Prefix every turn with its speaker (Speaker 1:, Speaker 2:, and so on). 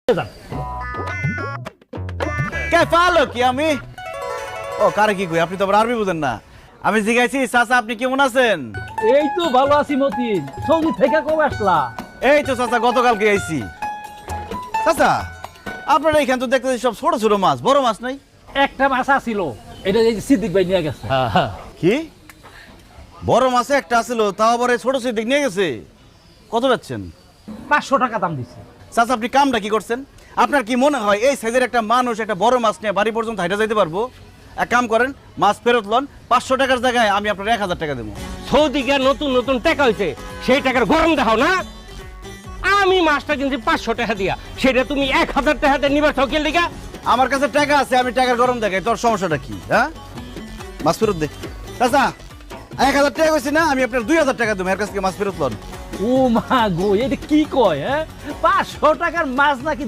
Speaker 1: কে পালো কি আমি ও কারে কি কই আপনি তো আবার আরবি বুঝেন না আমি জিজ্ঞাসি চাচা আপনি কেমন আছেন
Speaker 2: এই তো ভালো আছি মতিন সৌদি থেকে কবে আসলা
Speaker 1: এই তো চাচা গতকালকে আইছি চাচা আপনারা এখান তো দেখতে সব ছোট ছোট মাছ বড় মাছ নাই
Speaker 2: একটা মাছ আছিল এটা এই যে সিদ্দিক ভাই নিয়ে গেছে
Speaker 1: কি বড় মাছে একটা আছিল তাও আবার এই ছোট সিদ্দিক নিয়ে গেছে কত পাচ্ছেন
Speaker 2: 500 টাকা দাম দিছে
Speaker 1: চাচা আপনি কামটা কি করছেন আপনার কি মনে হয় এই সাইজের একটা মানুষ একটা বড় মাছ নিয়ে বাড়ি পর্যন্ত হাইটা যাইতে পারবো এক কাম করেন মাছ ফেরত লন 500 টাকার জায়গায় আমি আপনার 1000 টাকা দেবো
Speaker 3: সৌদি গিয়ে নতুন নতুন টাকা হয়েছে সেই টাকার গরম দেখাও না আমি মাছটা কিনছি 500 টাকা দিয়া সেটা তুমি 1000 টাকাতে নিবার ঠকের লিগা
Speaker 1: আমার কাছে টাকা আছে আমি টাকার গরম দেখাই তোর সমস্যাটা কি হ্যাঁ মাছ ফেরত দে চাচা 1000 টাকা কইছি না আমি আপনার 2000 টাকা দেবো এর কাছ থেকে মাছ ফেরত লন
Speaker 2: ও মা গো এটা কি কয় হ্যাঁ 500 টাকার মাছ নাকি